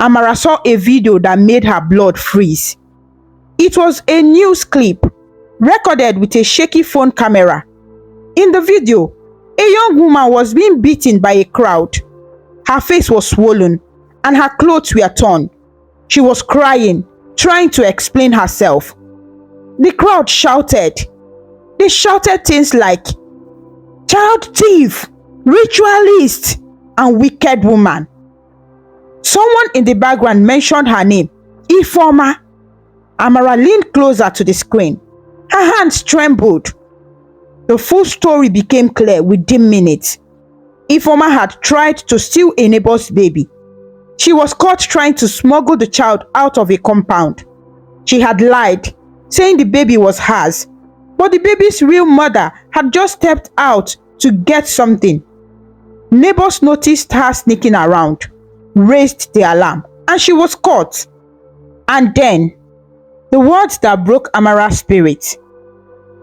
Amara saw a video that made her blood freeze. It was a news clip recorded with a shaky phone camera. In the video, a young woman was being beaten by a crowd. Her face was swollen and her clothes were torn. She was crying, trying to explain herself. The crowd shouted. They shouted things like, "Child thief, ritualist, and wicked woman." Someone in the background mentioned her name, Ifeoma. Amara leaned closer to the screen. Her hands trembled. The full story became clear within minutes. Ifeoma had tried to steal a neighbor's baby. She was caught trying to smuggle the child out of a compound. She had lied, saying the baby was hers, but the baby's real mother had just stepped out to get something. Neighbors noticed her sneaking around, raised the alarm, and she was caught. And then, the words that broke Amara's spirit.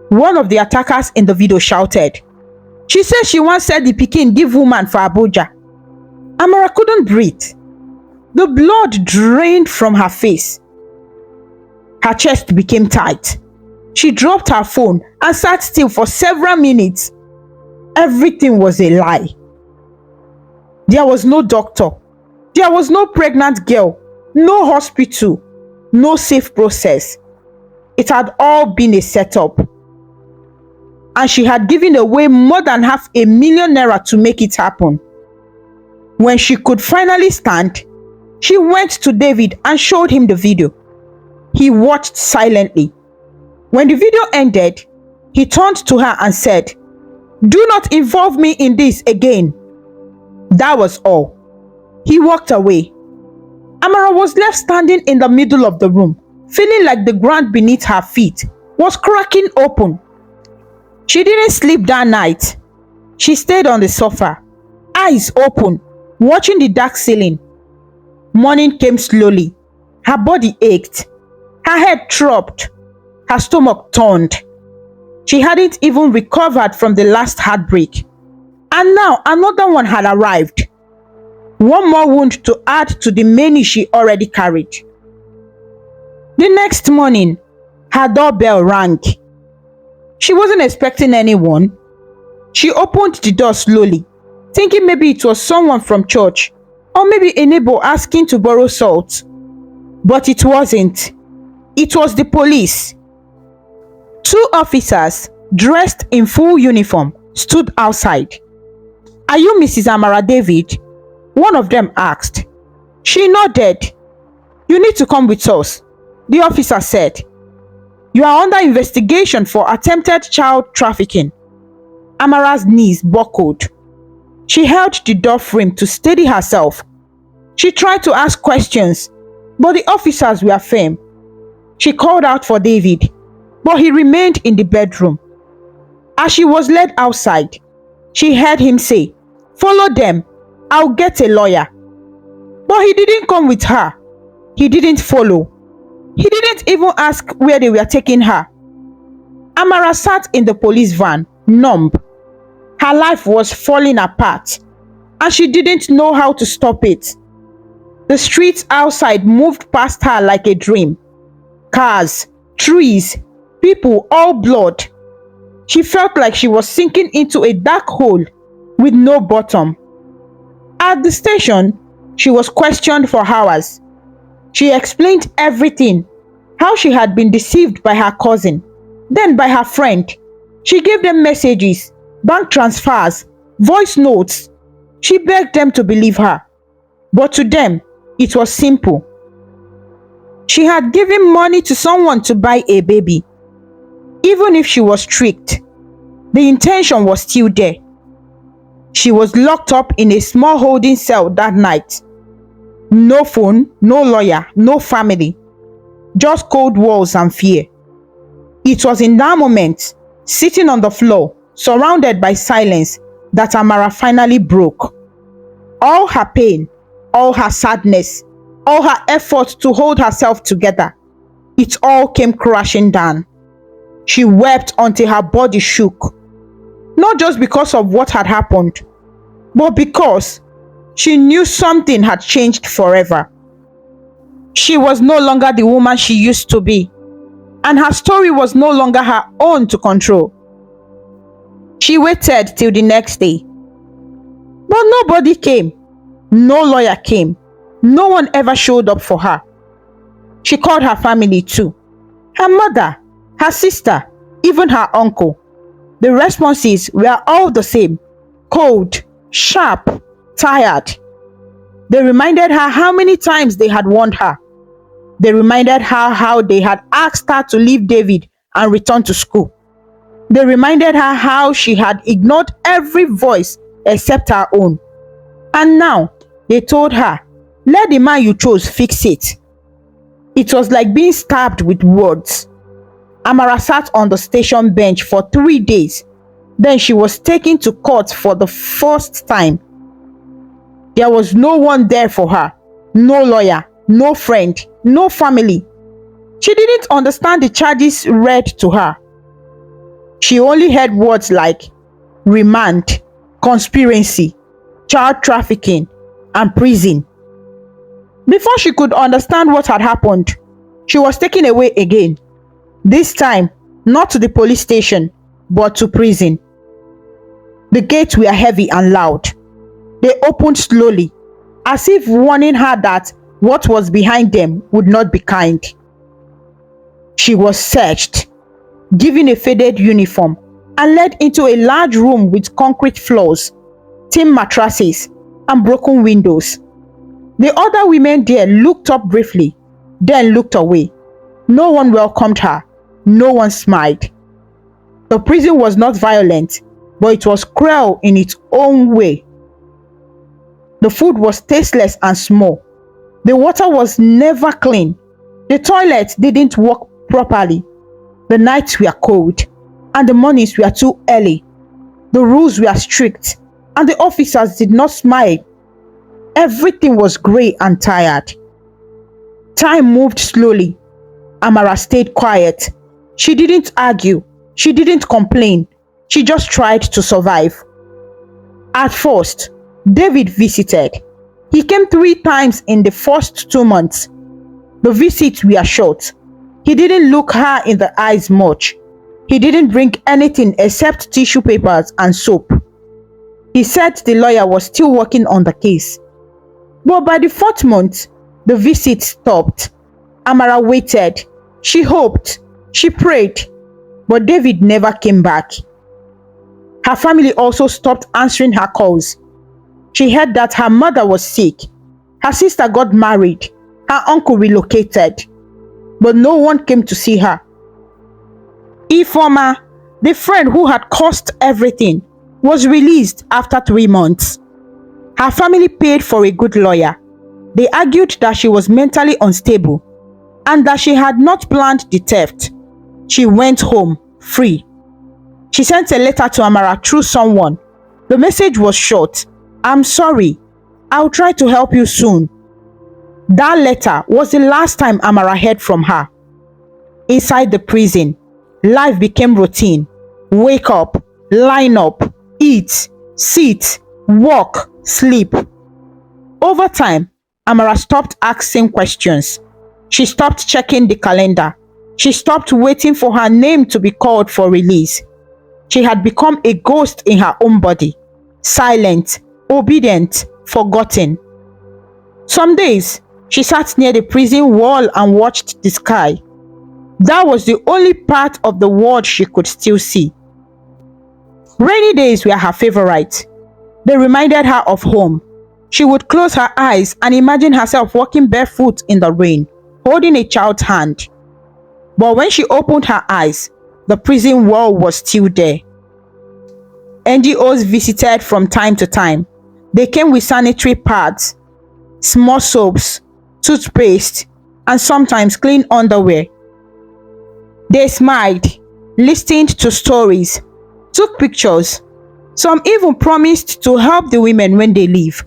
One of the attackers in the video shouted, "She said she once said the pikin give woman for Abuja." Amara couldn't breathe. The blood drained from her face. Her chest became tight. She dropped her phone and sat still for several minutes. Everything was a lie. There was no doctor. There was no pregnant girl. No hospital. No safe process. It had all been a setup. And she had given away more than $500,000 to make it happen. When she could finally stand, she went to David and showed him the video. He watched silently. When the video ended, he turned to her and said, "Do not involve me in this again." That was all. He walked away. Amara was left standing in the middle of the room, feeling like the ground beneath her feet was cracking open. She didn't sleep that night. She stayed on the sofa, eyes open, watching the dark ceiling. Morning came slowly. Her body ached. Her head throbbed. Her stomach turned. She hadn't even recovered from the last heartbreak. And now another one had arrived. One more wound to add to the many she already carried. The next morning, her doorbell rang. She wasn't expecting anyone. She opened the door slowly, thinking maybe it was someone from church, or maybe a neighbor asking to borrow salt. But it wasn't. It was the police. Two officers, dressed in full uniform, stood outside. "Are you Mrs. Amara David?" One of them asked. She nodded. "You need to come with us," the officer said. "You are under investigation for attempted child trafficking." Amara's knees buckled. She held the door frame to steady herself. She tried to ask questions, but the officers were firm. She called out for David, but he remained in the bedroom. As she was led outside, she heard him say, "Follow them. I'll get a lawyer." But he didn't come with her. He didn't follow. He didn't even ask where they were taking her. Amara sat in the police van, numb. Her life was falling apart, and she didn't know how to stop it. The streets outside moved past her like a dream. Cars, trees, people, all blood. She felt like she was sinking into a dark hole with no bottom. At the station, she was questioned for hours. She explained everything, how she had been deceived by her cousin, then by her friend. She gave them messages, bank transfers, voice notes. She begged them to believe her. But to them, it was simple. She had given money to someone to buy a baby. Even if she was tricked, the intention was still there. She was locked up in a small holding cell that night. No phone, no lawyer, no family. Just cold walls and fear. It was in that moment, sitting on the floor, surrounded by silence, that Amara finally broke. All her pain, all her sadness, all her effort to hold herself together, it all came crashing down. She wept until her body shook. Not just because of what had happened, but because she knew something had changed forever. She was no longer the woman she used to be, and her story was no longer her own to control. She waited till the next day, but nobody came. No lawyer came. No one ever showed up for her. She called her family too. Her mother, her sister, even her uncle. The responses were all the same: cold, sharp, tired. They reminded her how many times they had warned her. They reminded her how they had asked her to leave David and return to school. They reminded her how she had ignored every voice except her own. And now they told her, let the man you chose fix it. It was like being stabbed with words. Amara sat on the station bench for 3 days. Then she was taken to court for the first time. There was no one there for her. No lawyer, no friend, no family. She didn't understand the charges read to her. She only heard words like remand, conspiracy, child trafficking, and prison. Before she could understand what had happened, she was taken away again. This time, not to the police station, but to prison. The gates were heavy and loud. They opened slowly, as if warning her that what was behind them would not be kind. She was searched, given a faded uniform, and led into a large room with concrete floors, tin mattresses, and broken windows. The other women there looked up briefly, then looked away. No one welcomed her. No one smiled. The prison was not violent, but it was cruel in its own way. The food was tasteless and small. The water was never clean. The toilets didn't work properly. The nights were cold, and the mornings were too early. The rules were strict, and the officers did not smile. Everything was grey and tired. Time moved slowly. Amara stayed quiet. She didn't argue. She didn't complain. She just tried to survive. At first, David visited. He came 3 times in the first 2 months. The visits were short. He didn't look her in the eyes much. He didn't bring anything except tissue papers and soap. He said the lawyer was still working on the case. But by the 4th month, the visit stopped. Amara waited. She hoped. She prayed. But David never came back. Her family also stopped answering her calls. She heard that her mother was sick. Her sister got married. Her uncle relocated. But no one came to see her. Ifeoma, the friend who had caused everything, was released after 3 months. Her family paid for a good lawyer. They argued that she was mentally unstable and that she had not planned the theft. She went home free. She sent a letter to Amara through someone. The message was short. I'm sorry. I'll try to help you soon. That letter was the last time Amara heard from her. Inside the prison, life became routine. Wake up, line up, eat, sit, walk, sleep. Over time, Amara stopped asking questions. She stopped checking the calendar. She stopped waiting for her name to be called for release. She had become a ghost in her own body, silent, obedient, forgotten. Some days, she sat near the prison wall and watched the sky. That was the only part of the world she could still see. Rainy days were her favorite. They reminded her of home. She would close her eyes and imagine herself walking barefoot in the rain, holding a child's hand. But when she opened her eyes, the prison wall was still there. NGOs visited from time to time. They came with sanitary pads, small soaps, toothpaste, and sometimes clean underwear. They smiled, listened to stories, took pictures. Some even promised to help the women when they leave.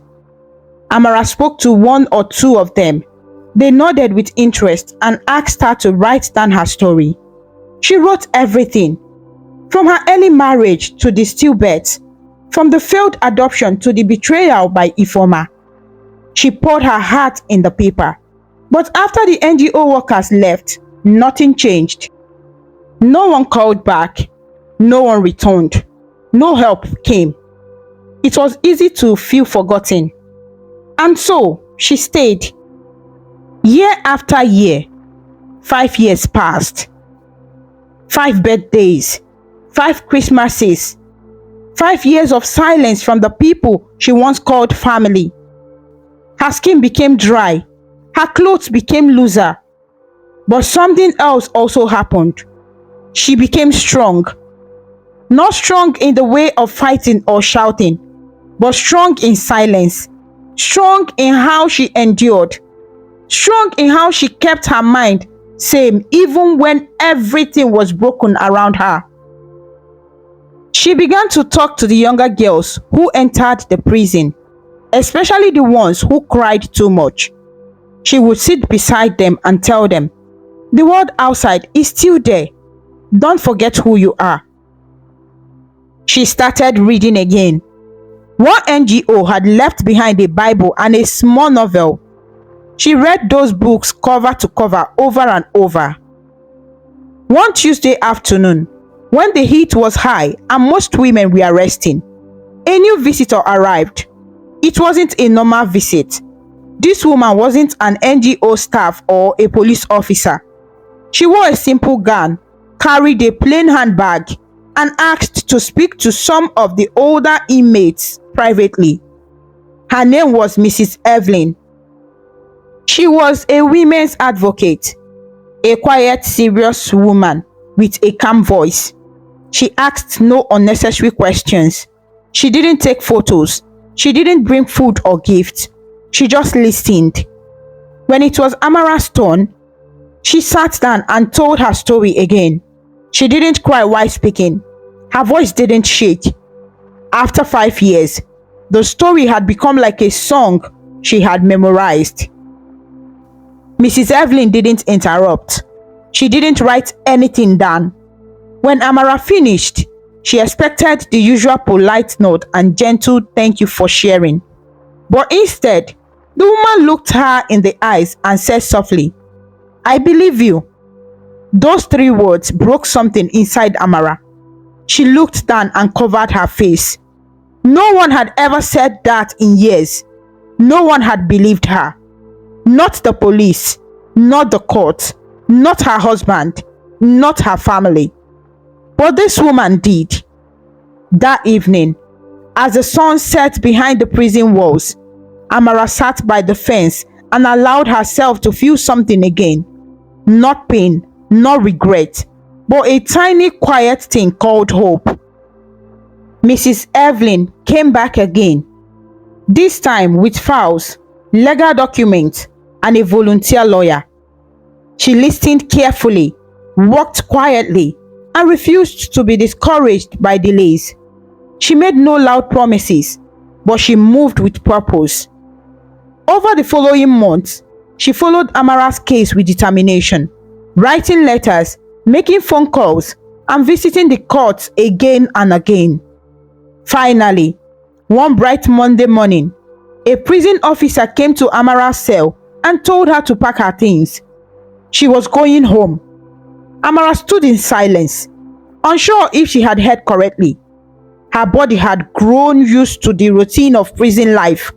Amara spoke to 1 or 2 of them. They nodded with interest and asked her to write down her story. She wrote everything, from her early marriage to the stillbirth, from the failed adoption to the betrayal by Ifeoma. She poured her heart in the paper. But after the NGO workers left, nothing changed. No one called back. No one returned. No help came. It was easy to feel forgotten. And so she stayed. Year after year, 5 years passed. 5 birthdays, 5 Christmases, 5 years of silence from the people she once called family. Her skin became dry. Her clothes became looser. But something else also happened. She became strong. Not strong in the way of fighting or shouting, but strong in silence. Strong in how she endured. Strong in how she kept her mind same even when everything was broken around her. She began to talk to the younger girls who entered the prison, especially the ones who cried too much. She would sit beside them and tell them, "The world outside is still there. Don't forget who you are." She started reading again. One NGO had left behind a Bible and a small novel. She read those books cover to cover over and over. One Tuesday afternoon, when the heat was high and most women were resting, a new visitor arrived. It wasn't a normal visit. This woman wasn't an NGO staff or a police officer. She wore a simple gown, carried a plain handbag, and asked to speak to some of the older inmates privately. Her name was Mrs. Evelyn. She was a women's advocate, a quiet, serious woman with a calm voice. She asked no unnecessary questions. She didn't take photos. She didn't bring food or gifts. She just listened. When it was Amara's turn, she sat down and told her story again. She didn't cry while speaking. Her voice didn't shake. After 5 years, the story had become like a song she had memorized. Mrs. Evelyn didn't interrupt. She didn't write anything down. When Amara finished, she expected the usual polite note and gentle "thank you for sharing." But instead, the woman looked her in the eyes and said softly, "I believe you." Those 3 words broke something inside Amara. She looked down and covered her face. No one had ever said that in years. No one had believed her. Not the police, not the court, not her husband, not her family. But this woman did. That evening, as the sun set behind the prison walls, Amara sat by the fence and allowed herself to feel something again. Not pain, not regret, but a tiny quiet thing called hope. Mrs. Evelyn came back again, this time with files, legal documents, and a volunteer lawyer. She listened carefully, worked quietly, and refused to be discouraged by delays. She made no loud promises, but she moved with purpose. Over the following months, she followed Amara's case with determination, writing letters, making phone calls, and visiting the courts again and again. Finally, one bright Monday morning, a prison officer came to Amara's cell and told her to pack her things. She was going home. Amara stood in silence, unsure if she had heard correctly. Her body had grown used to the routine of prison life.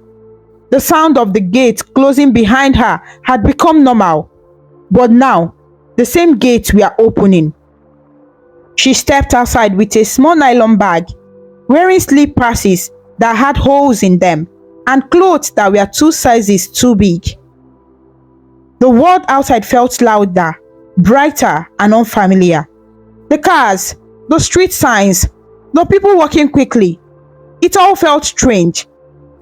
The sound of the gate closing behind her had become normal, but now the same gates were opening. She stepped outside with a small nylon bag, wearing slippers that had holes in them and clothes that were 2 sizes too big. The world outside felt louder, brighter, and unfamiliar. The cars, the street signs, the people walking quickly. It all felt strange.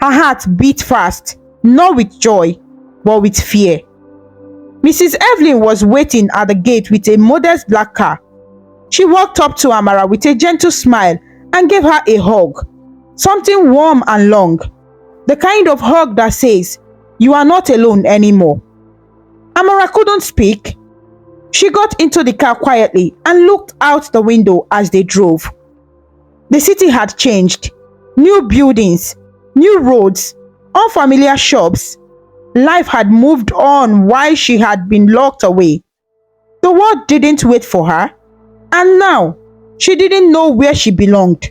Her heart beat fast, not with joy, but with fear. Mrs. Evelyn was waiting at the gate with a modest black car. She walked up to Amara with a gentle smile and gave her a hug, something warm and long, the kind of hug that says, "You are not alone anymore." Amara couldn't speak. She got into the car quietly and looked out the window as they drove. The city had changed. New buildings, new roads, unfamiliar shops. Life had moved on while she had been locked away. The world didn't wait for her, and now she didn't know where she belonged.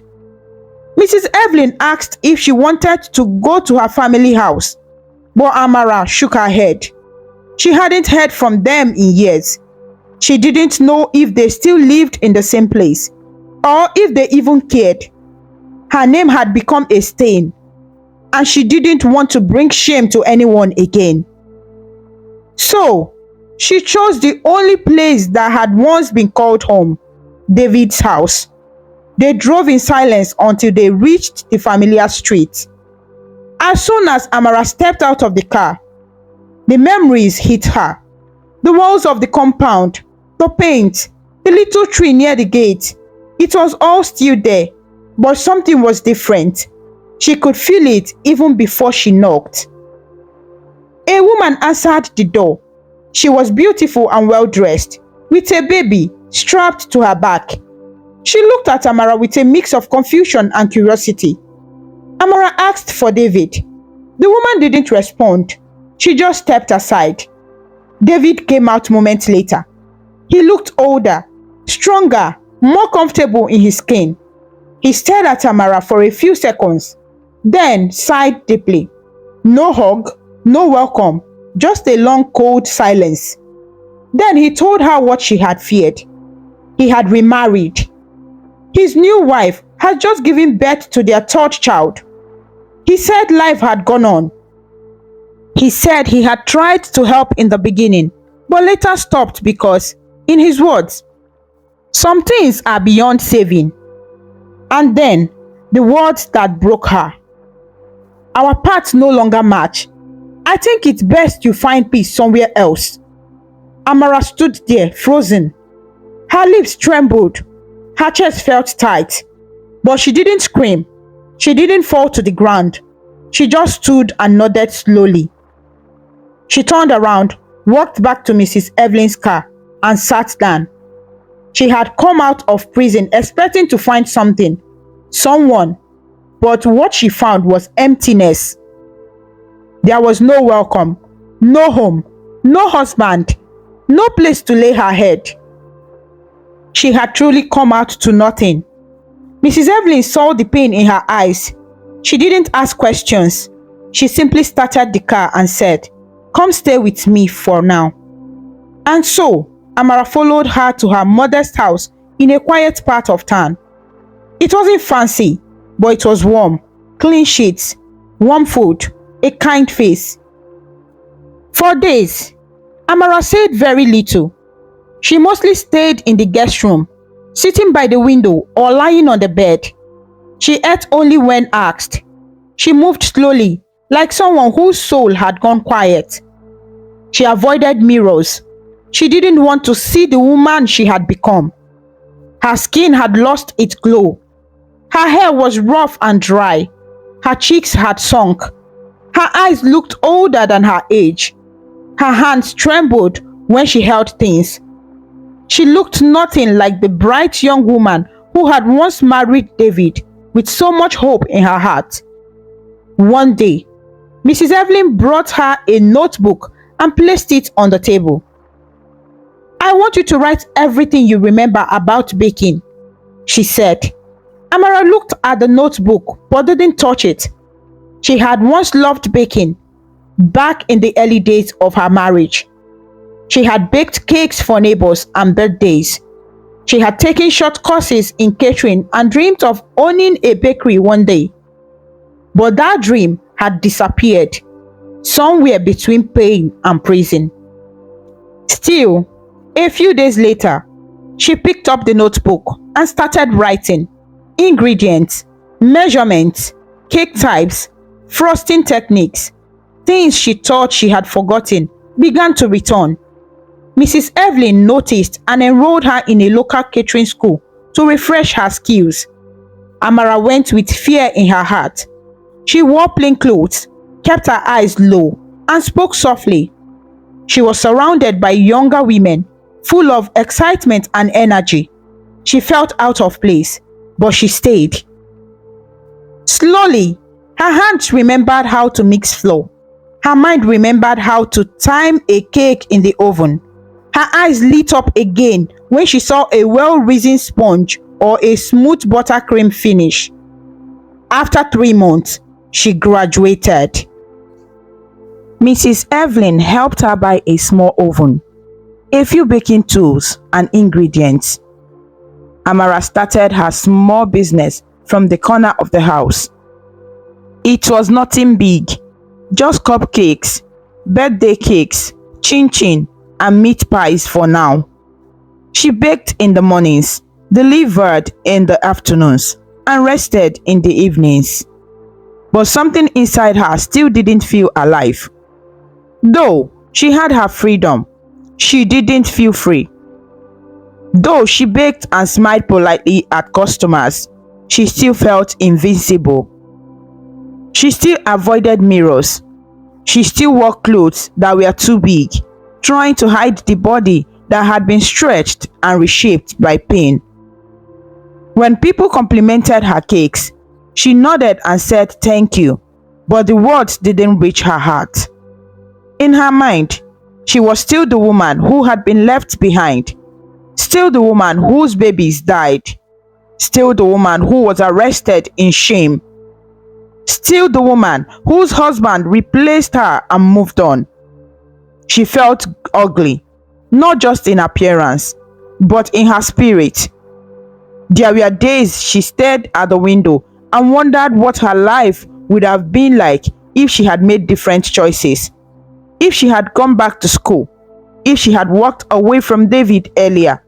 Mrs. Evelyn asked if she wanted to go to her family house, but Amara shook her head. She hadn't heard from them in years. She didn't know if they still lived in the same place, or if they even cared. Her name had become a stain, and she didn't want to bring shame to anyone again. So, she chose the only place that had once been called home, David's house. They drove in silence until they reached the familiar street. As soon as Amara stepped out of the car, the memories hit her. The walls of the compound, the paint, the little tree near the gate. It was all still there, but something was different. She could feel it even before she knocked. A woman answered the door. She was beautiful and well dressed, with a baby strapped to her back. She looked at Amara with a mix of confusion and curiosity. Amara asked for David. The woman didn't respond. She just stepped aside. David came out moments later. He looked older, stronger, more comfortable in his skin. He stared at Amara for a few seconds, then sighed deeply. No hug, no welcome, just a long cold silence. Then he told her what she had feared. He had remarried. His new wife had just given birth to their third child. He said life had gone on. He said he had tried to help in the beginning, but later stopped because, in his words, some things are beyond saving. And then, the words that broke her. Our paths no longer match. I think it's best you find peace somewhere else. Amara stood there, frozen. Her lips trembled. Her chest felt tight. But she didn't scream. She didn't fall to the ground. She just stood and nodded slowly. She turned around, walked back to Mrs. Evelyn's car, and sat down. She had come out of prison expecting to find something, someone, but what she found was emptiness. There was no welcome, no home, no husband, no place to lay her head. She had truly come out to nothing. Mrs. Evelyn saw the pain in her eyes. She didn't ask questions. She simply started the car and said, "Come stay with me for now." And so, Amara followed her to her mother's house in a quiet part of town. It wasn't fancy, but it was warm. Clean sheets, warm food, a kind face. For days, Amara said very little. She mostly stayed in the guest room, sitting by the window or lying on the bed. She ate only when asked. She moved slowly, like someone whose soul had gone quiet. She avoided mirrors. She didn't want to see the woman she had become. Her skin had lost its glow. Her hair was rough and dry. Her cheeks had sunk. Her eyes looked older than her age. Her hands trembled when she held things. She looked nothing like the bright young woman who had once married David with so much hope in her heart. One day, Mrs. Evelyn brought her a notebook and placed it on the table. "I want you to write everything you remember about baking," she said. Amara looked at the notebook but didn't touch it. She had once loved baking, back in the early days of her marriage. She had baked cakes for neighbors and birthdays. She had taken short courses in catering and dreamed of owning a bakery one day. But that dream had disappeared, somewhere between pain and prison. Still, a few days later, she picked up the notebook and started writing. Ingredients, measurements, cake types, frosting techniques, things she thought she had forgotten began to return. Mrs. Evelyn noticed and enrolled her in a local catering school to refresh her skills. Amara went with fear in her heart. She wore plain clothes, kept her eyes low, and spoke softly. She was surrounded by younger women, full of excitement and energy. She felt out of place, but she stayed. Slowly, her hands remembered how to mix flour, Her mind remembered how to time a cake in the oven. Her eyes lit up again when she saw a well-reasoned sponge or a smooth buttercream finish. After 3 months, she graduated. Mrs. Evelyn helped her buy a small oven, a few baking tools and ingredients. Amara started her small business from the corner of the house. It was nothing big, just cupcakes, birthday cakes, chin-chin and meat pies for now. She baked in the mornings, delivered in the afternoons, and rested in the evenings. But something inside her still didn't feel alive. Though she had her freedom, she didn't feel free. Though she baked and smiled politely at customers, she still felt invincible. She still avoided mirrors. She still wore clothes that were too big, trying to hide the body that had been stretched and reshaped by pain. When people complimented her cakes, she nodded and said thank you, but the words didn't reach her heart. In her mind, she was still the woman who had been left behind, still the woman whose babies died, still the woman who was arrested in shame, still the woman whose husband replaced her and moved on. She felt ugly, not just in appearance, but in her spirit. There were days she stared at the window and wondered what her life would have been like if she had made different choices, if she had gone back to school, if she had walked away from David earlier,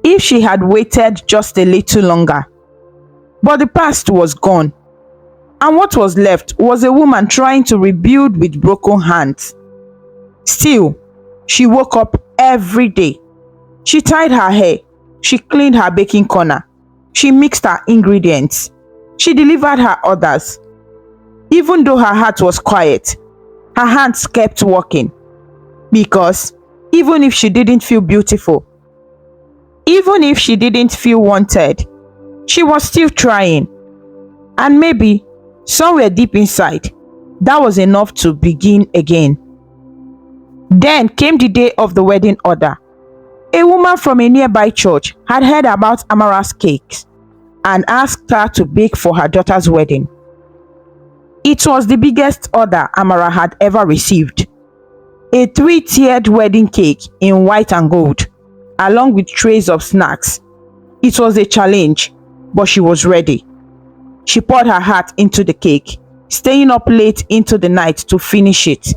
if she had waited just a little longer. But the past was gone, and what was left was a woman trying to rebuild with broken hands. Still, she woke up every day. She tied her hair, she cleaned her baking corner, she mixed her ingredients, she delivered her orders. Even though her heart was quiet, her hands kept working. Because even if she didn't feel beautiful, even if she didn't feel wanted, she was still trying. And maybe, somewhere deep inside, that was enough to begin again. Then came the day of the wedding order. A woman from a nearby church had heard about Amara's cakes and asked her to bake for her daughter's wedding. It was the biggest order Amara had ever received. A 3-tiered wedding cake in white and gold, along with trays of snacks. It was a challenge, but she was ready. She poured her heart into the cake, staying up late into the night to finish it.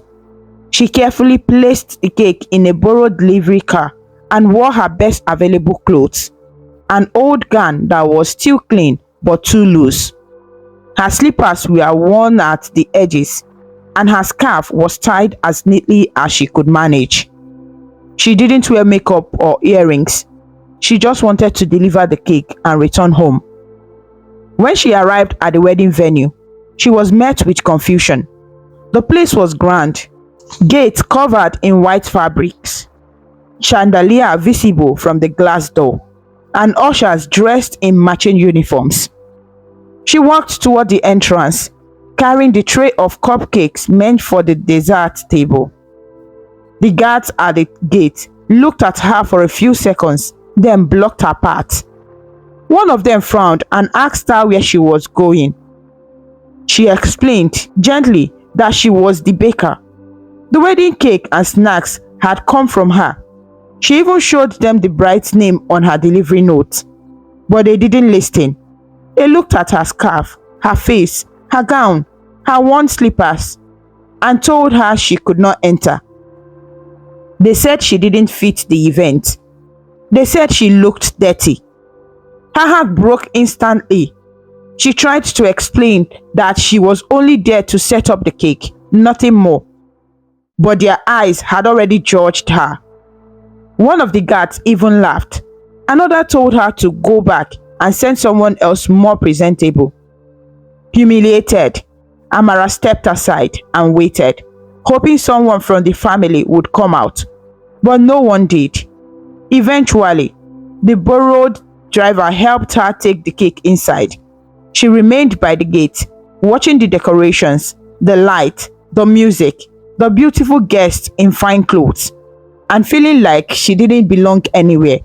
She carefully placed the cake in a borrowed delivery car and wore her best available clothes, an old gown that was still clean but too loose. Her slippers were worn at the edges, and her scarf was tied as neatly as she could manage. She didn't wear makeup or earrings. She just wanted to deliver the cake and return home. When she arrived at the wedding venue, she was met with confusion. The place was grand, gates covered in white fabrics, chandelier visible from the glass door, and ushers dressed in matching uniforms. She walked toward the entrance, carrying the tray of cupcakes meant for the dessert table. The guards at the gate looked at her for a few seconds, then blocked her path. One of them frowned and asked her where she was going. She explained gently that she was the baker. The wedding cake and snacks had come from her. She even showed them the bride's name on her delivery note. But they didn't listen. They looked at her scarf, her face, her gown, her worn slippers, and told her she could not enter. They said she didn't fit the event. They said she looked dirty. Her heart broke instantly. She tried to explain that she was only there to set up the cake, nothing more. But their eyes had already judged her. One of the guards even laughed. Another told her to go back and send someone else more presentable. Humiliated, Amara stepped aside and waited, hoping someone from the family would come out. But no one did. Eventually, the borrowed driver helped her take the cake inside. She remained by the gate, watching the decorations, the light, the music, the beautiful guests in fine clothes, and feeling like she didn't belong anywhere.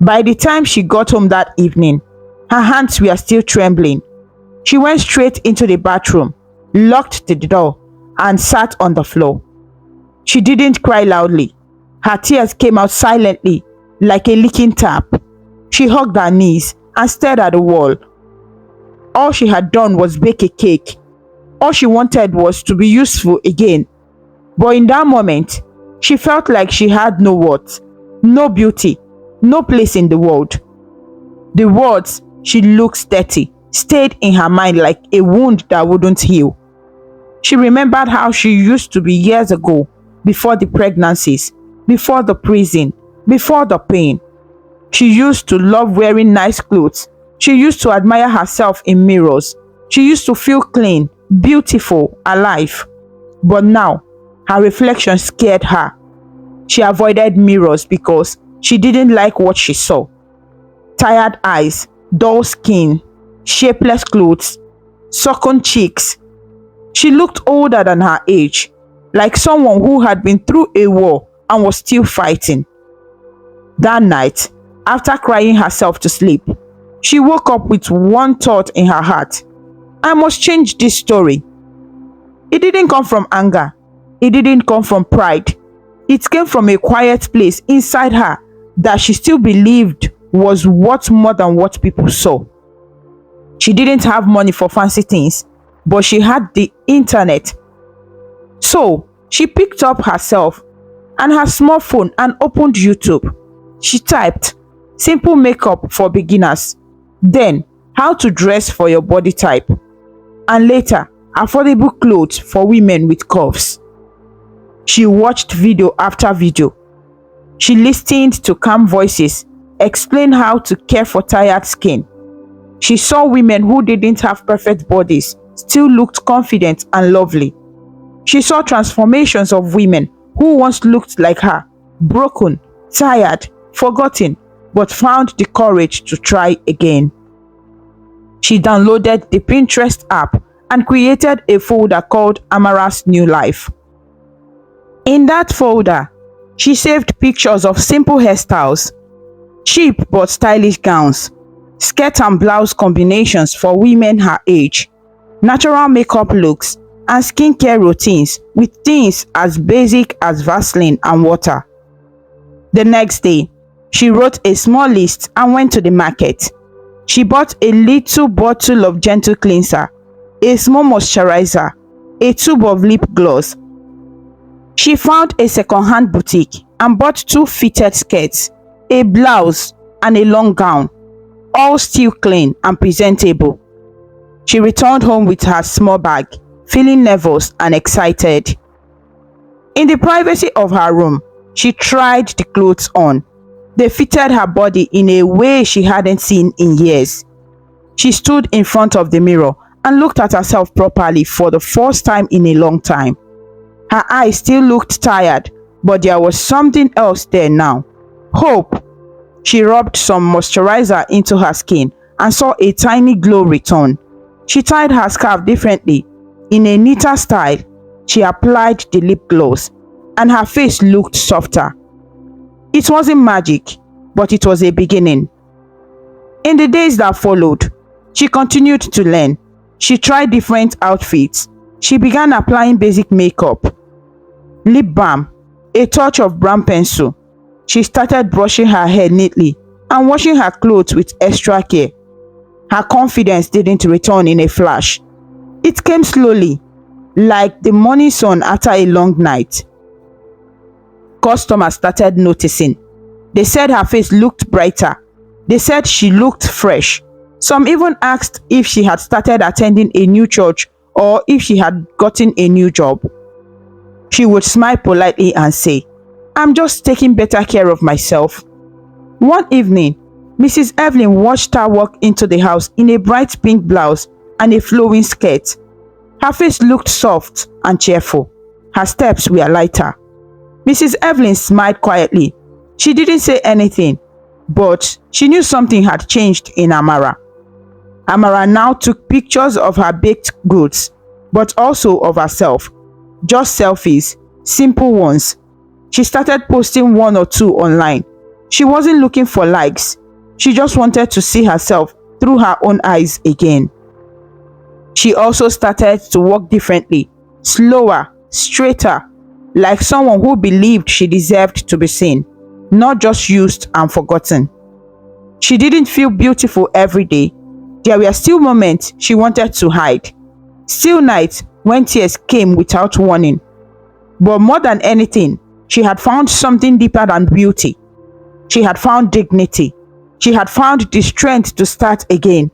By the time she got home that evening, her hands were still trembling. She went straight into the bathroom, locked the door, and sat on the floor. She didn't cry loudly. Her tears came out silently, like a leaking tap. She hugged her knees and stared at the wall. All she had done was bake a cake. All she wanted was to be useful again. But in that moment, she felt like she had no worth, no beauty, no place in the world. The words, "she looks dirty," stayed in her mind like a wound that wouldn't heal. She remembered how she used to be years ago, before the pregnancies, before the prison, before the pain. She used to love wearing nice clothes. She used to admire herself in mirrors. She used to feel clean, beautiful, alive. But now, her reflection scared her. She avoided mirrors because she didn't like what she saw. Tired eyes, dull skin, shapeless clothes, sunken cheeks. She looked older than her age, like someone who had been through a war and was still fighting. That night, after crying herself to sleep, she woke up with one thought in her heart: I must change this story. It didn't come from anger. It didn't come from pride. It came from a quiet place inside her that she still believed was worth more than what people saw. She didn't have money for fancy things, but she had the internet. So she picked up herself and her small phone and opened YouTube. She typed simple makeup for beginners, then how to dress for your body type, and later affordable clothes for women with curves. She watched video after video. She listened to calm voices explain how to care for tired skin. She saw women who didn't have perfect bodies still looked confident and lovely. She saw transformations of women who once looked like her, broken, tired, forgotten, but found the courage to try again. She downloaded the Pinterest app and created a folder called Amara's New Life. In that folder, she saved pictures of simple hairstyles, cheap but stylish gowns, skirt and blouse combinations for women her age, natural makeup looks, and skincare routines with things as basic as Vaseline and water. The next day, she wrote a small list and went to the market. She bought a little bottle of gentle cleanser, a small moisturizer, a tube of lip gloss. She found a second-hand boutique and bought 2 fitted skirts, a blouse, and a long gown, all still clean and presentable. She returned home with her small bag, feeling nervous and excited. In the privacy of her room, she tried the clothes on. They fitted her body in a way she hadn't seen in years. She stood in front of the mirror and looked at herself properly for the first time in a long time. Her eyes still looked tired, but there was something else there now. Hope. She rubbed some moisturizer into her skin and saw a tiny glow return. She tied her scarf differently. In a neater style, she applied the lip gloss, and her face looked softer. It wasn't magic, but it was a beginning. In the days that followed, she continued to learn. She tried different outfits. She began applying basic makeup, lip balm, a touch of brown pencil. She started brushing her hair neatly and washing her clothes with extra care. Her confidence didn't return in a flash. It came slowly, like the morning sun after a long night. Customers started noticing. They said her face looked brighter. They said she looked fresh. Some even asked if she had started attending a new church or if she had gotten a new job. She would smile politely and say, "I'm just taking better care of myself." One evening, Mrs. Evelyn watched her walk into the house in a bright pink blouse and a flowing skirt. Her face looked soft and cheerful. Her steps were lighter. Mrs. Evelyn smiled quietly. She didn't say anything, but she knew something had changed in Amara. Amara now took pictures of her baked goods, but also of herself, just selfies, simple ones. She started posting one or two online. She wasn't looking for likes. She just wanted to see herself through her own eyes again. She also started to walk differently, slower, straighter, like someone who believed she deserved to be seen, not just used and forgotten. She didn't feel beautiful every day. There were still moments she wanted to hide, still nights when tears came without warning. But more than anything, she had found something deeper than beauty. She had found dignity. She had found the strength to start again.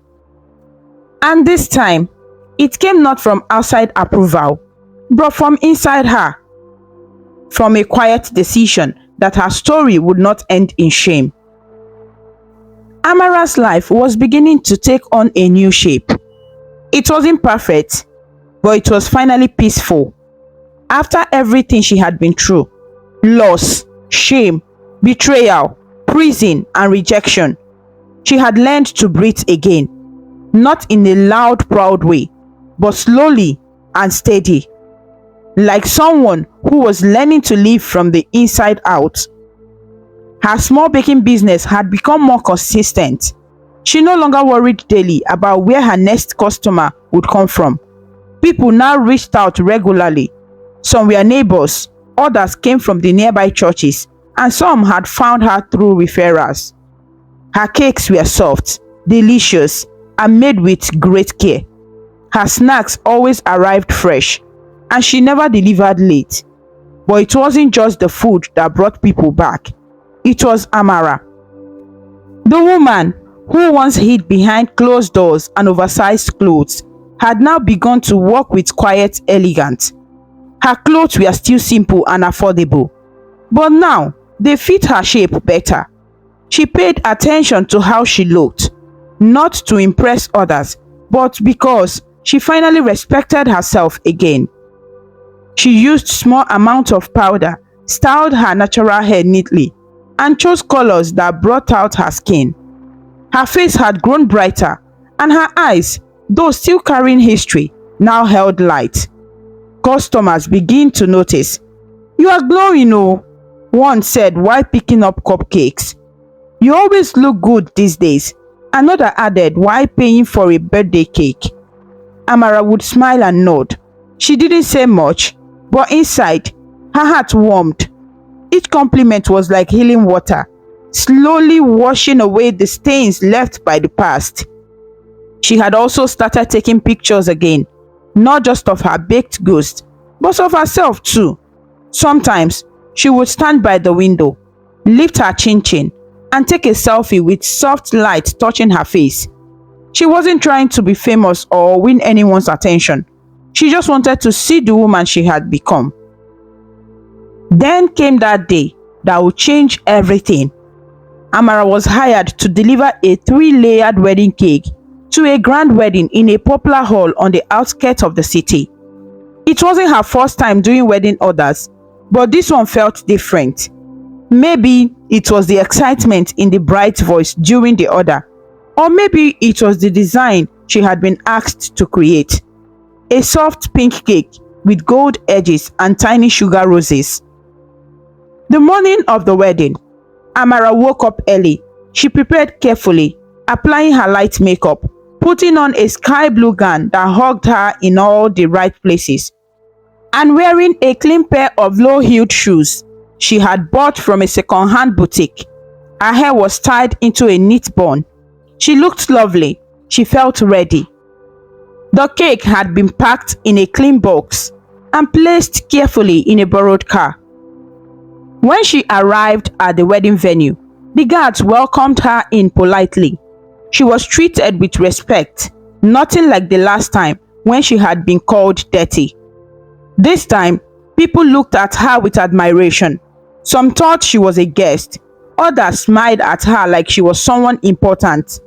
And this time, it came not from outside approval, but from inside her. From a quiet decision that her story would not end in shame. Amara's life was beginning to take on a new shape. It wasn't perfect, but it was finally peaceful. After everything she had been through, loss, shame, betrayal, prison, and rejection, she had learned to breathe again, not in a loud, proud way, but slowly and steady, like someone who was learning to live from the inside out. Her small baking business had become more consistent. She no longer worried daily about where her next customer would come from. People now reached out regularly. Some were neighbors, others came from the nearby churches, and some had found her through referrals. Her cakes were soft, delicious, and made with great care. Her snacks always arrived fresh, and she never delivered late. But it wasn't just the food that brought people back. It was Amara. The woman who once hid behind closed doors and oversized clothes had now begun to walk with quiet elegance. Her clothes were still simple and affordable, but now they fit her shape better. She paid attention to how she looked, not to impress others, but because she finally respected herself again. She used small amounts of powder, styled her natural hair neatly, and chose colors that brought out her skin. Her face had grown brighter, and her eyes, though still carrying history, now held light. Customers began to notice. "You are glowing, oh," one said while picking up cupcakes. "You always look good these days," another added while paying for a birthday cake. Amara would smile and nod. She didn't say much, but inside, her heart warmed. Each compliment was like healing water, slowly washing away the stains left by the past. She had also started taking pictures again, not just of her baked goods, but of herself too. Sometimes, she would stand by the window, lift her chin and take a selfie with soft light touching her face. She wasn't trying to be famous or win anyone's attention. She just wanted to see the woman she had become. Then came that day that would change everything. Amara was hired to deliver a 3-layered wedding cake to a grand wedding in a popular hall on the outskirts of the city. It wasn't her first time doing wedding orders, but this one felt different. Maybe it was the excitement in the bride's voice during the order, or maybe it was the design she had been asked to create. A soft pink cake with gold edges and tiny sugar roses. The morning of the wedding, Amara woke up early. She prepared carefully, applying her light makeup, putting on a sky blue gown that hugged her in all the right places, and wearing a clean pair of low-heeled shoes she had bought from a second-hand boutique. Her hair was tied into a neat bun. She looked lovely. She felt ready. The cake had been packed in a clean box and placed carefully in a borrowed car. When she arrived at the wedding venue, the guards welcomed her in politely. She was treated with respect, nothing like the last time when she had been called dirty. This time, people looked at her with admiration. Some thought she was a guest, others smiled at her like she was someone important.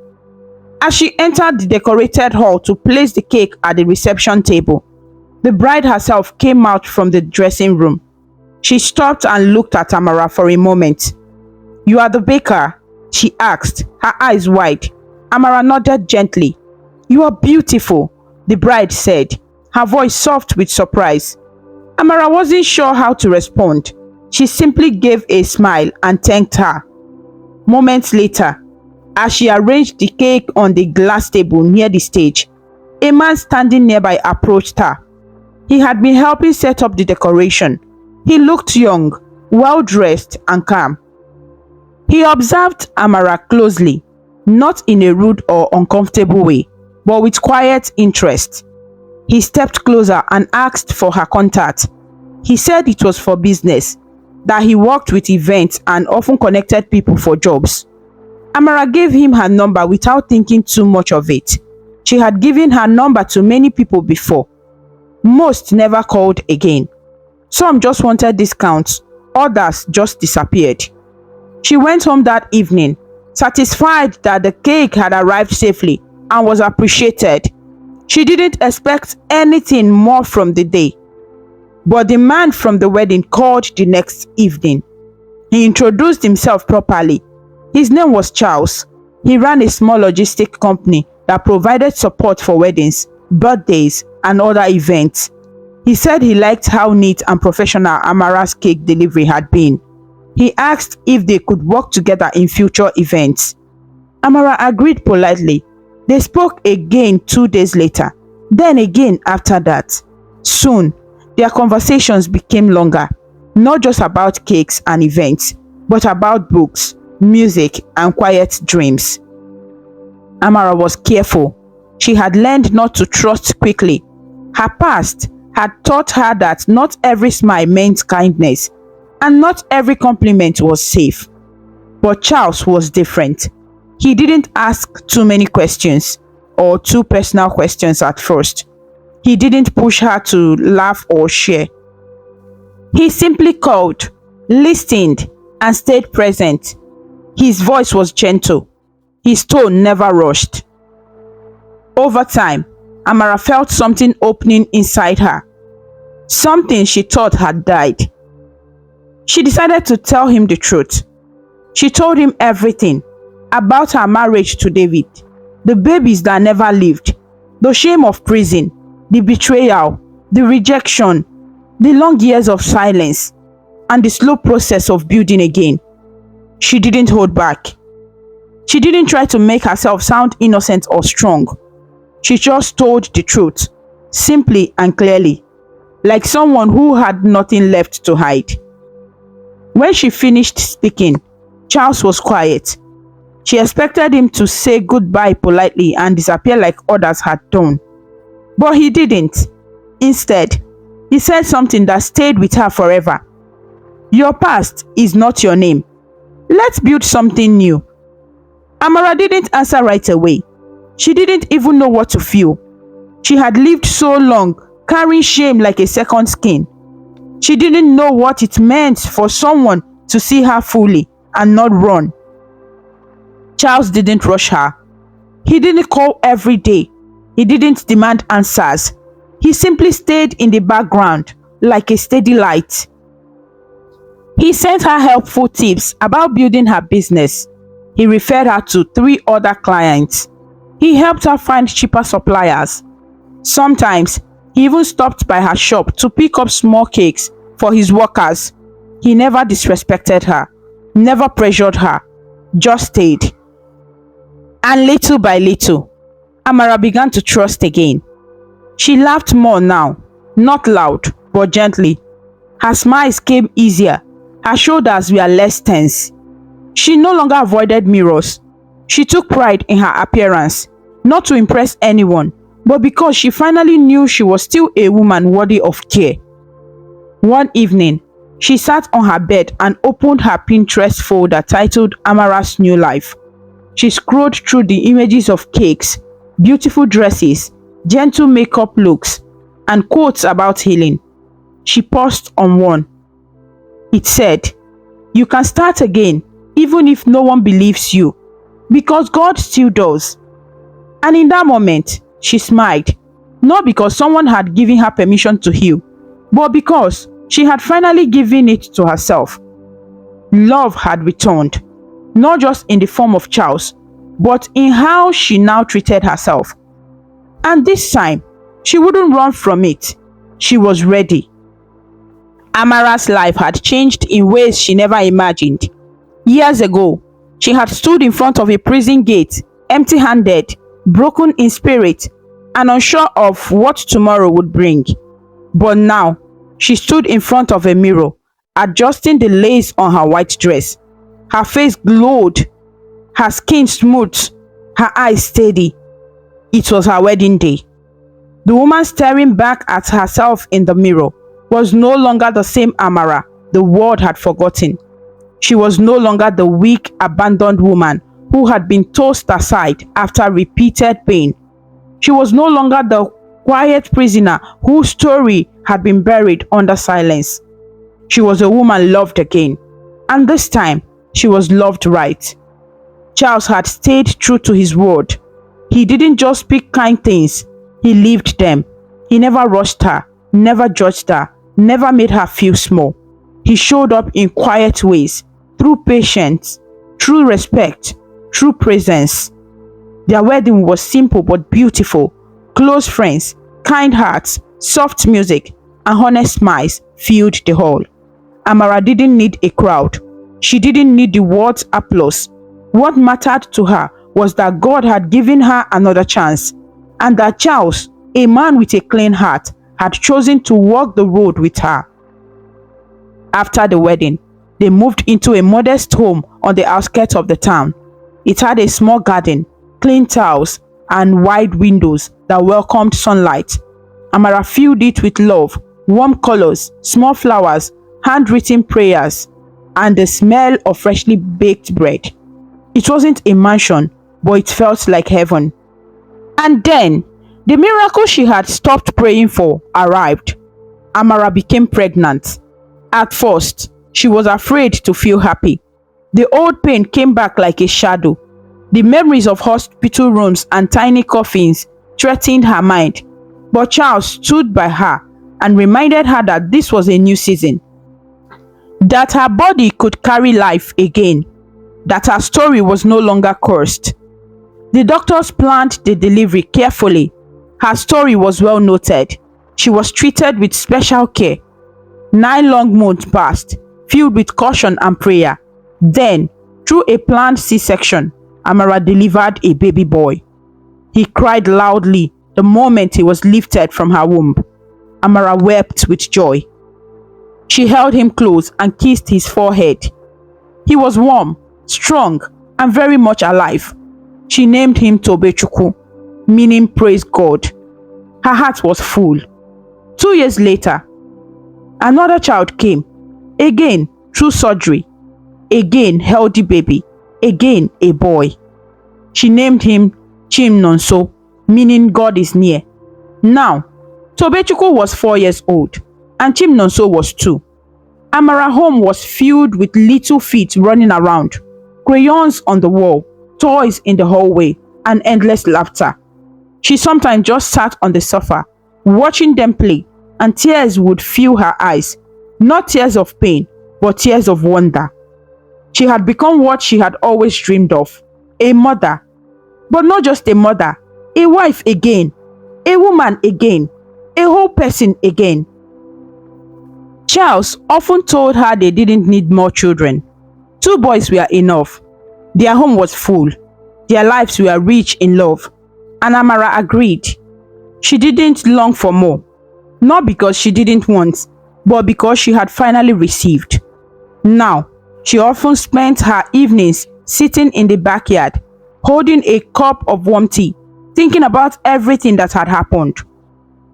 As she entered the decorated hall to place the cake at the reception table, the bride herself came out from the dressing room. She stopped and looked at Amara for a moment. "You are the baker?" she asked, her eyes wide. Amara nodded gently. "You are beautiful," the bride said, her voice soft with surprise. Amara wasn't sure how to respond. She simply gave a smile and thanked her. Moments later, as she arranged the cake on the glass table near the stage, a man standing nearby approached her. He had been helping set up the decoration. He looked young, well-dressed and calm. He observed Amara closely, not in a rude or uncomfortable way, but with quiet interest. He stepped closer and asked for her contact. He said it was for business, that he worked with events and often connected people for jobs. Amara gave him her number without thinking too much of it. She had given her number to many people before. Most never called again. Some just wanted discounts, others just disappeared. She went home that evening, satisfied that the cake had arrived safely and was appreciated. She didn't expect anything more from the day. But the man from the wedding called the next evening. He introduced himself properly. His name was Charles. He ran a small logistic company that provided support for weddings, birthdays, and other events. He said he liked how neat and professional Amara's cake delivery had been. He asked if they could work together in future events. Amara agreed politely. They spoke again 2 days later, then again after that. Soon, their conversations became longer, not just about cakes and events, but about books, music, and quiet dreams. Amara was careful. She had learned not to trust quickly. Her past had taught her that not every smile meant kindness, and not every compliment was safe. But Charles was different. He didn't ask too many questions or too personal questions at first. He didn't push her to laugh or share. He simply called, listened, and stayed present. His voice was gentle. His tone never rushed. Over time, Amara felt something opening inside her. Something she thought had died. She decided to tell him the truth. She told him everything about her marriage to David, the babies that never lived, the shame of prison, the betrayal, the rejection, the long years of silence, and the slow process of building again. She didn't hold back. She didn't try to make herself sound innocent or strong. She just told the truth, simply and clearly, like someone who had nothing left to hide. When she finished speaking, Charles was quiet. She expected him to say goodbye politely and disappear like others had done. But he didn't. Instead, he said something that stayed with her forever. Your past is not your name. Let's build something new. Amara didn't answer right away. She didn't even know what to feel. She had lived so long, carrying shame like a second skin. She didn't know what it meant for someone to see her fully and not run. Charles didn't rush her. He didn't call every day. He didn't demand answers. He simply stayed in the background like a steady light. He sent her helpful tips about building her business. He referred her to 3 other clients. He helped her find cheaper suppliers. Sometimes, he even stopped by her shop to pick up small cakes for his workers. He never disrespected her, never pressured her, just stayed. And little by little, Amara began to trust again. She laughed more now, not loud, but gently. Her smiles came easier. Her shoulders were less tense. She no longer avoided mirrors. She took pride in her appearance, not to impress anyone, but because she finally knew she was still a woman worthy of care. One evening, she sat on her bed and opened her Pinterest folder titled Amara's New Life. She scrolled through the images of cakes, beautiful dresses, gentle makeup looks, and quotes about healing. She paused on one. It said, "You can start again, even if no one believes you, because God still does." And in that moment, she smiled, not because someone had given her permission to heal, but because she had finally given it to herself. Love had returned, not just in the form of Charles, but in how she now treated herself. And this time, she wouldn't run from it. She was ready. Amara's life had changed in ways she never imagined. Years ago, she had stood in front of a prison gate, empty-handed, broken in spirit, and unsure of what tomorrow would bring. But now, she stood in front of a mirror, adjusting the lace on her white dress. Her face glowed, her skin smooth, her eyes steady. It was her wedding day. The woman staring back at herself in the mirror was no longer the same Amara the world had forgotten. She was no longer the weak, abandoned woman who had been tossed aside after repeated pain. She was no longer the quiet prisoner whose story had been buried under silence. She was a woman loved again, and this time she was loved right. Charles had stayed true to his word. He didn't just speak kind things, he lived them. He never rushed her, never judged her, never made her feel small. He showed up in quiet ways, through patience, through respect, through presence. Their wedding was simple but beautiful. Close friends, kind hearts, soft music, and honest smiles filled the hall. Amara didn't need a crowd. She didn't need the world's applause. What mattered to her was that God had given her another chance, and that Charles, a man with a clean heart, had chosen to walk the road with her. After the wedding, they moved into a modest home on the outskirts of the town. It had a small garden, clean tiles, and wide windows that welcomed sunlight. Amara filled it with love, warm colors, small flowers, handwritten prayers, and the smell of freshly baked bread. It wasn't a mansion, but it felt like heaven. And then, the miracle she had stopped praying for arrived. Amara became pregnant. At first, she was afraid to feel happy. The old pain came back like a shadow. The memories of hospital rooms and tiny coffins threatened her mind. But Charles stood by her and reminded her that this was a new season, that her body could carry life again, that her story was no longer cursed. The doctors planned the delivery carefully. Her story was well noted. She was treated with special care. 9 long months passed, filled with caution and prayer. Then, through a planned C-section, Amara delivered a baby boy. He cried loudly the moment he was lifted from her womb. Amara wept with joy. She held him close and kissed his forehead. He was warm, strong, and very much alive. She named him Tobechukwu, meaning praise God. Her heart was full. 2 years later, another child came. Again, through surgery. Again, healthy baby. Again, a boy. She named him Chimnonso, meaning God is near. Now, Tobechukwu was 4 years old, and Chimnonso was 2. Amara's home was filled with little feet running around, crayons on the wall, toys in the hallway, and endless laughter. She sometimes just sat on the sofa, watching them play, and tears would fill her eyes. Not tears of pain, but tears of wonder. She had become what she had always dreamed of, a mother. But not just a mother, a wife again, a woman again, a whole person again. Charles often told her they didn't need more children. 2 boys were enough. Their home was full. Their lives were rich in love. And Amara agreed. She didn't long for more. Not because she didn't want, but because she had finally received. Now, she often spent her evenings sitting in the backyard, holding a cup of warm tea, thinking about everything that had happened.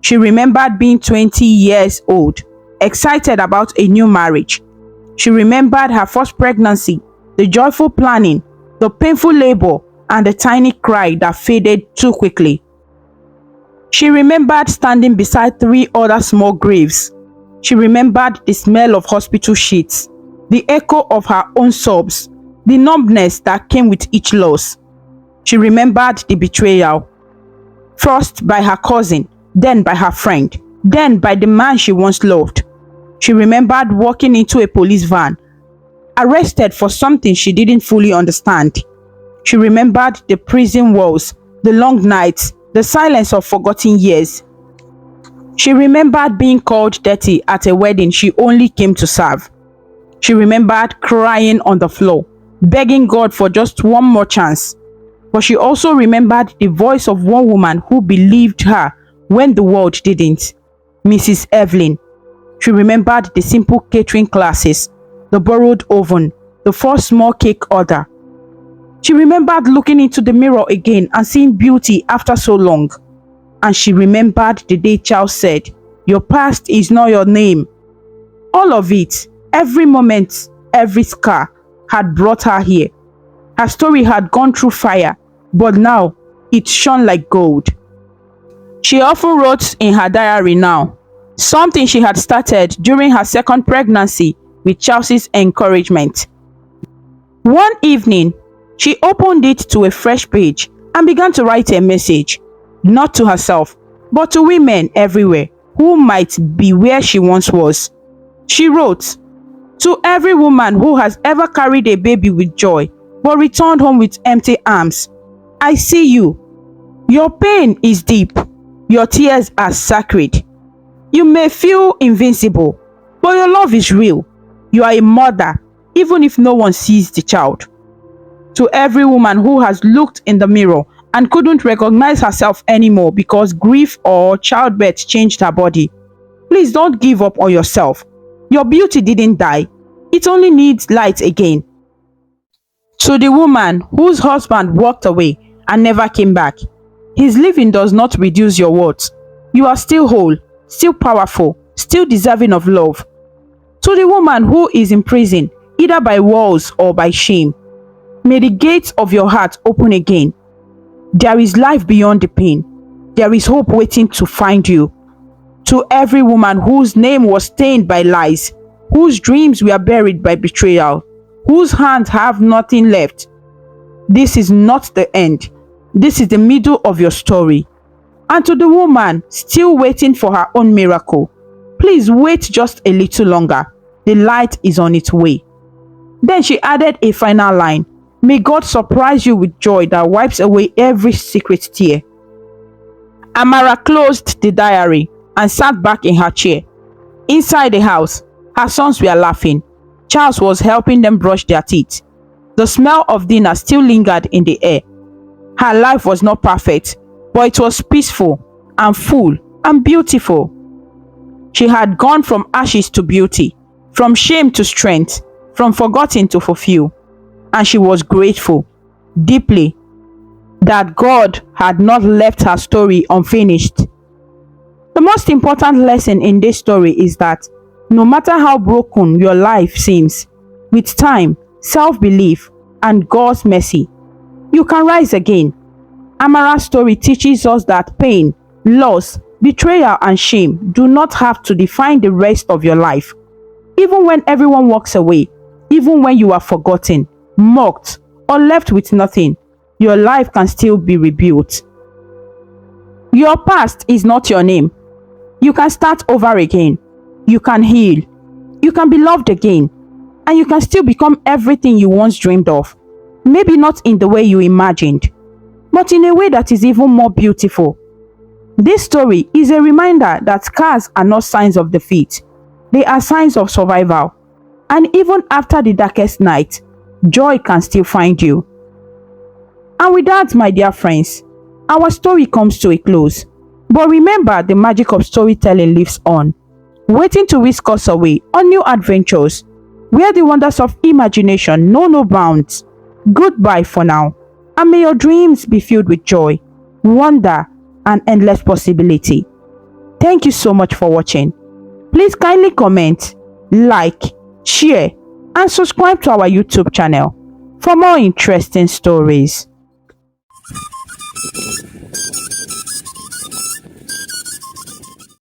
She remembered being 20 years old, excited about a new marriage. She remembered her first pregnancy, the joyful planning, the painful labor, and the tiny cry that faded too quickly. She remembered standing beside 3 other small graves. She remembered the smell of hospital sheets, the echo of her own sobs, the numbness that came with each loss. She remembered the betrayal, first by her cousin, then by her friend, then by the man she once loved. She remembered walking into a police van, arrested for something she didn't fully understand. She remembered the prison walls, the long nights, the silence of forgotten years. She remembered being called dirty at a wedding she only came to serve. She remembered crying on the floor, begging God for just one more chance. But she also remembered the voice of one woman who believed her when the world didn't, Mrs. Evelyn. She remembered the simple catering classes, the borrowed oven, the first small cake order. She remembered looking into the mirror again and seeing beauty after so long. And she remembered the day Charles said, "Your past is not your name." All of it, every moment, every scar, had brought her here. Her story had gone through fire, but now it shone like gold. She often wrote in her diary now, something she had started during her second pregnancy with Charles's encouragement. One evening, she opened it to a fresh page and began to write a message, not to herself, but to women everywhere who might be where she once was. She wrote, "To every woman who has ever carried a baby with joy but returned home with empty arms, I see you. Your pain is deep. Your tears are sacred. You may feel invincible, but your love is real. You are a mother, even if no one sees the child." To every woman who has looked in the mirror and couldn't recognize herself anymore because grief or childbirth changed her body, please don't give up on yourself. Your beauty didn't die. It only needs light again. To the woman whose husband walked away and never came back, his leaving does not reduce your worth. You are still whole, still powerful, still deserving of love. To the woman who is in prison, either by walls or by shame, may the gates of your heart open again. There is life beyond the pain. There is hope waiting to find you. To every woman whose name was stained by lies, whose dreams were buried by betrayal, whose hands have nothing left, this is not the end. This is the middle of your story. And to the woman still waiting for her own miracle, please wait just a little longer. The light is on its way. Then she added a final line. May God surprise you with joy that wipes away every secret tear. Amara closed the diary and sat back in her chair. Inside the house, her sons were laughing. Charles was helping them brush their teeth. The smell of dinner still lingered in the air. Her life was not perfect, but it was peaceful and full and beautiful. She had gone from ashes to beauty, from shame to strength, from forgotten to fulfill. And she was grateful, deeply, that God had not left her story unfinished. The most important lesson in this story is that no matter how broken your life seems, with time, self-belief, and God's mercy, you can rise again. Amara's story teaches us that pain, loss, betrayal, and shame do not have to define the rest of your life. Even when everyone walks away, even when you are forgotten, mocked, or left with nothing, your life can still be rebuilt. Your past is not your name. You can start over again. You can heal. You can be loved again. And you can still become everything you once dreamed of. Maybe not in the way you imagined, but in a way that is even more beautiful. This story is a reminder that scars are not signs of defeat. They are signs of survival. And even after the darkest night, joy can still find you. And with that, my dear friends, our story comes to a close. But remember, the magic of storytelling lives on, waiting to whisk us away on new adventures, where the wonders of imagination know no bounds. Goodbye for now, and may your dreams be filled with joy, wonder, and endless possibility. Thank you so much for watching. Please kindly comment, like, share, and subscribe to our YouTube channel for more interesting stories.